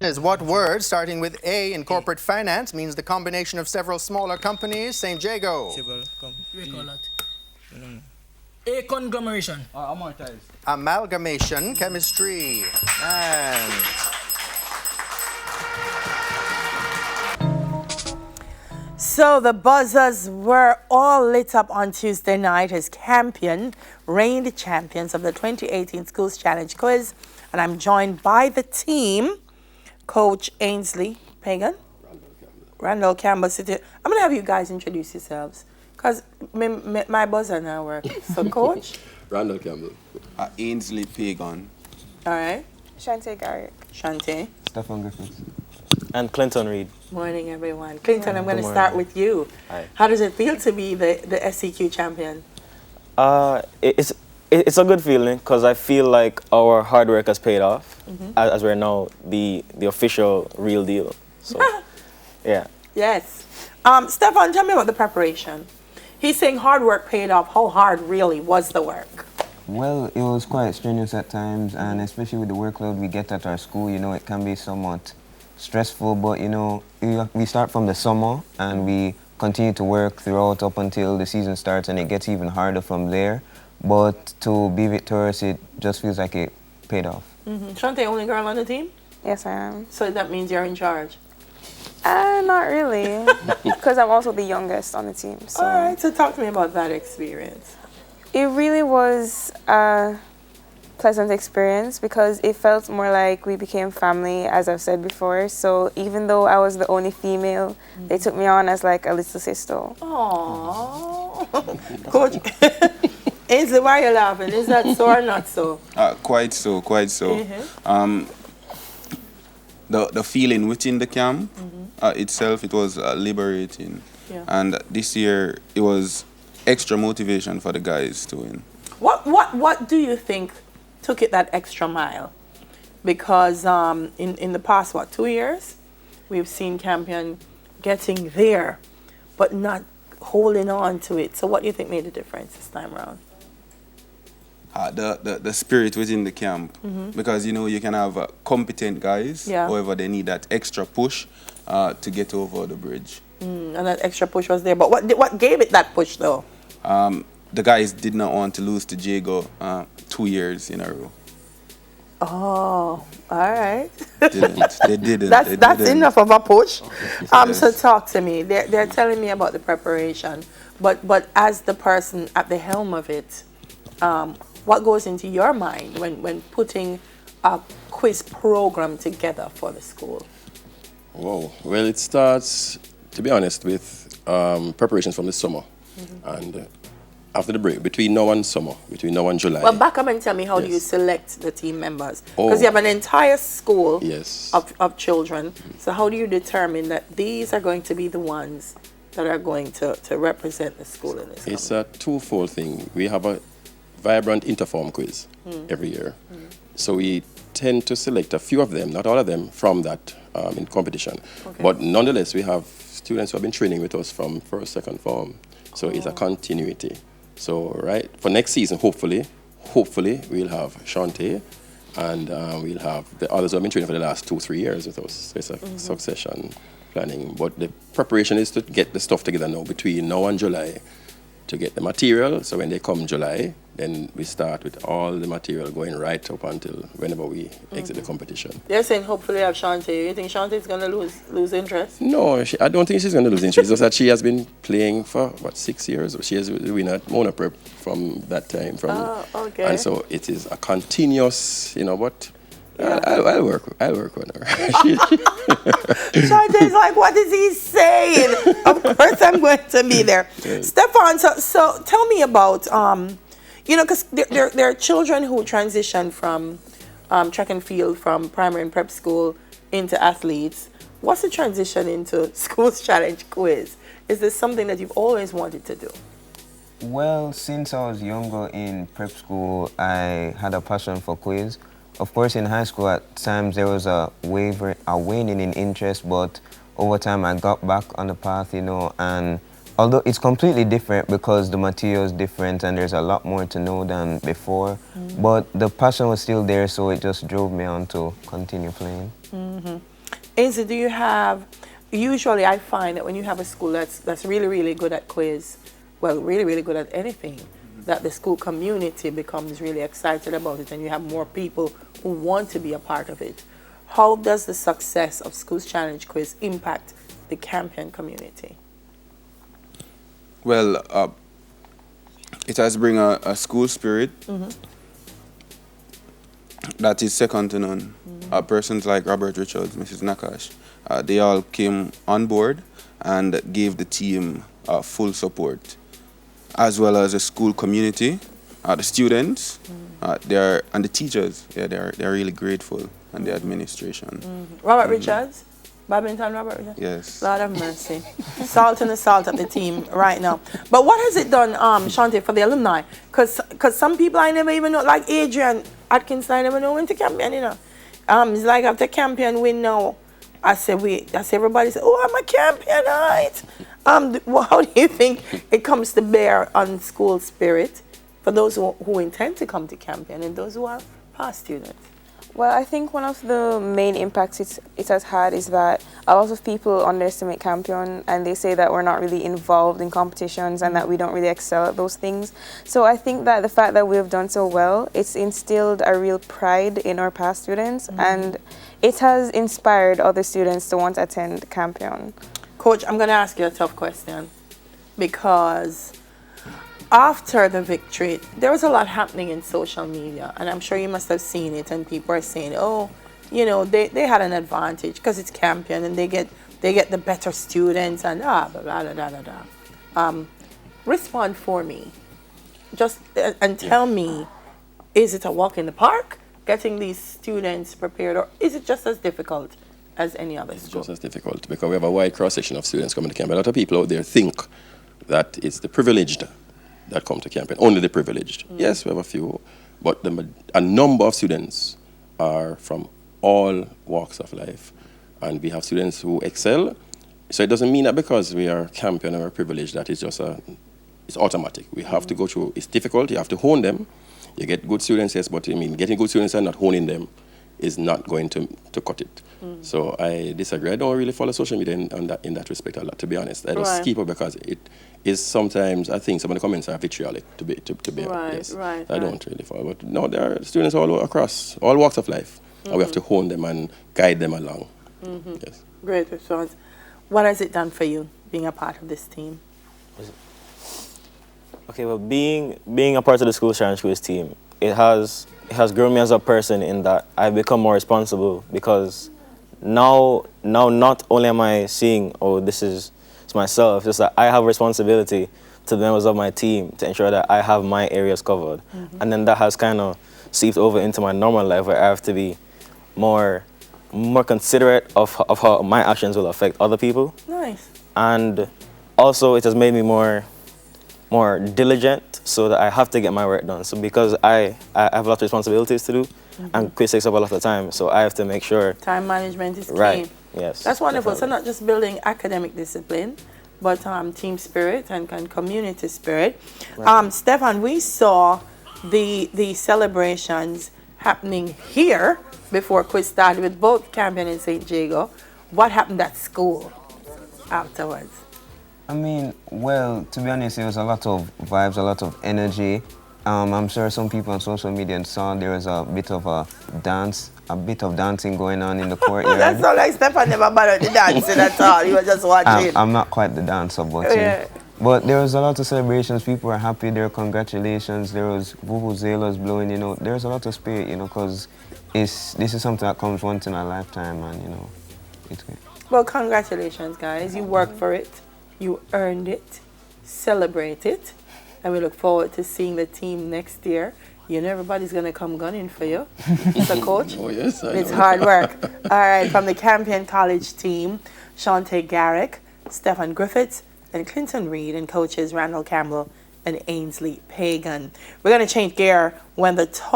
Is what word starting with A in corporate finance means the combination of several smaller companies? St. Jago. We call it a conglomeration. Amortize. Amalgamation, chemistry. And So the buzzers were all lit up on Tuesday night as Campion reigned champions of the 2018 Schools Challenge Quiz. And I'm joined by the team, Coach Ainsley Pagan, Randall Campbell. I'm going to have you guys introduce yourselves because my buzzer now works. So, Coach? Randall Campbell. Ainsley Pagan. All right. Shante Garrick. Shante. Stefan Griffiths. And Clinton Reed. Morning, everyone. Clinton, I'm going to Good start morning. with you. Hi. How does it feel to be the SCQ champion? It's a good feeling because I feel like our hard work has paid off as we're now the official real deal. So, yeah. Yes. Stefan, tell me about the preparation. He's saying hard work paid off. How hard really was the work? Well, it was quite strenuous at times, and especially with the workload we get at our school, it can be somewhat stressful, but, we start from the summer and we continue to work throughout up until the season starts, and it gets even harder from there. But to be victorious, it just feels like it paid off. Shante, only girl on the team? Yes, I am. So that means you're in charge. Not really, because I'm also the youngest on the team. So All right, so talk to me about that experience. it really was a pleasant experience because it felt more like we became family, as I've said before. So even though I was the only female, they took me on as like a little sister. Aww. Coach, Ainsley, why are you laughing? Is that so or not so? Quite so, quite so. The feeling within the camp itself, it was liberating. Yeah. And this year, it was extra motivation for the guys to win. What do you think took it that extra mile? Because in the past, 2 years, we've seen Campion getting there, but not holding on to it. So what do you think made the difference this time around? The spirit within the camp. Because, you can have competent guys. Yeah. However, they need that extra push to get over the bridge. And that extra push was there. But what gave it that push, though? The guys did not want to lose to Jago 2 years in a row. Oh, all right. They didn't. That's enough of a push. Yes. So talk to me. They're telling me about the preparation, but as the person at the helm of it, what goes into your mind when putting a quiz program together for the school? Whoa. Well, it starts, to be honest, with preparations from the summer. And after the break, between now and summer, between now and July. Well, back up and tell me, how do you Yes. select the team members? Because you have an entire school Yes. of children. So how do you determine that these are going to be the ones that are going to represent the school in this? It's a twofold thing. We have a vibrant interform quiz every year. So we tend to select a few of them, not all of them, from that in competition. Okay. But nonetheless, we have students who have been training with us from first, second form. So it's a continuity. So for next season, hopefully, we'll have Shante and we'll have the others who have been training for the last 2-3 years with us. So it's a succession planning. But the preparation is to get the stuff together now between now and July to get the material. So when they come July, then we start with all the material going right up until whenever we exit the competition. They're saying hopefully have Shante. You think Shante is going to lose interest? No, I don't think she's going to lose interest. It's just that she has been playing for, 6 years? She has been at Mona Prep from that time. Okay. And so it is a continuous, but Yeah. I'll work on her. Shantae's like, what is he saying? Of course I'm going to be there. Yes. Stefan, so tell me about, because there are children who transition from track and field from primary and prep school into athletes. What's the transition into Schools Challenge Quiz? Is this something that you've always wanted to do? Well, since I was younger in prep school, I had a passion for quiz. Of course, in high school, at times there was a waning in interest, but over time I got back on the path, and although it's completely different because the material is different and there's a lot more to know than before, but the passion was still there, so it just drove me on to continue playing. Ainsley, do you have, usually I find that when you have a school that's really, really good at quiz, well, really, really good at anything, that the school community becomes really excited about it and you have more people who want to be a part of it. How does the success of Schools Challenge Quiz impact the Campion community? Well, it has bring a school spirit that is second to none. Persons like Robert Richards, Mrs. Nakash, they all came on board and gave the team full support, as well as the school community, the students, and the teachers. Yeah, they're really grateful, and the administration. Robert Richards? Badminton, Robert Richards? Yes. Lord have mercy. Salt and the salt of the team right now. But what has it done, Shante, for the alumni? Because some people I never even know, like Adrian Atkins, I never know went to Campion, you know. It's like after Campion win now, I say everybody say, oh, I'm a Campionite. How do you think it comes to bear on school spirit for those who intend to come to Campion and those who are past students? Well, I think one of the main impacts it has had is that a lot of people underestimate Campion and they say that we're not really involved in competitions and that we don't really excel at those things. So I think that the fact that we've done so well, it's instilled a real pride in our past students and it has inspired other students to want to attend Campion. Coach, I'm going to ask you a tough question because after the victory, there was a lot happening in social media, and I'm sure you must have seen it, and people are saying, oh, you know, they had an advantage because it's Campion and they get the better students and blah, blah, blah, blah, blah, blah. Respond for me. Just and tell me, is it a walk in the park, getting these students prepared, or is it just as difficult as any other school? It's just as difficult because we have a wide cross-section of students coming to Campion. A lot of people out there think that it's the privileged that come to Campion, only the privileged. Yes, we have a few, but a number of students are from all walks of life. And we have students who excel. So it doesn't mean that because we are Campion and we're privileged that it's just it's automatic. We have to go through, it's difficult, you have to hone them. You get good students, yes, but I mean, getting good students and not honing them is not going to cut it. So I disagree. I don't really follow social media in that respect a lot, to be honest. I just keep it because it is sometimes, I think some of the comments are vitriolic, to be honest. Yes. I don't really follow. But no, there are students all across, all walks of life. And we have to hone them and guide them along. Yes. Great response. What has it done for you, being a part of this team? Okay, well, being a part of the Schools Challenge Quiz team, it has grown me as a person in that I've become more responsible because now not only am I seeing, oh, this is myself, just that I have responsibility to the members of my team to ensure that I have my areas covered. And then that has kind of seeped over into my normal life where I have to be more considerate of how my actions will affect other people. Nice. And also it has made me more diligent so that I have to get my work done. So because I have a lot of responsibilities to do and quiz takes up a lot of time, so I have to make sure. Time management is key. Right, yes. That's wonderful. Definitely. So not just building academic discipline, but team spirit and community spirit. Right. Stefan, we saw the celebrations happening here before quiz started with both Campion and St. Jago. What happened at school afterwards? I mean, well, to be honest, it was a lot of vibes, a lot of energy. I'm sure some people on social media saw there was a bit of dancing going on in the courtyard. That's not like Stefan never bothered the dancing at all. You were just watching. I'm not quite the dancer, but but there was a lot of celebrations. People were happy. There were congratulations. There was vuvuzelas blowing. You know, there's a lot of spirit. You know, because this is something that comes once in a lifetime, and you know, it's good. Well, congratulations, guys. You worked for it. You earned it. Celebrate it. And we look forward to seeing the team next year. You know, everybody's going to come gunning for you. Mr. Coach. Oh, yes, I It's know. hard work. All right, from the Campion College team, Shante Garrick, Stefan Griffiths, and Clinton Reed, and coaches Randall Campbell and Ainsley Pagan. We're going to change gear when the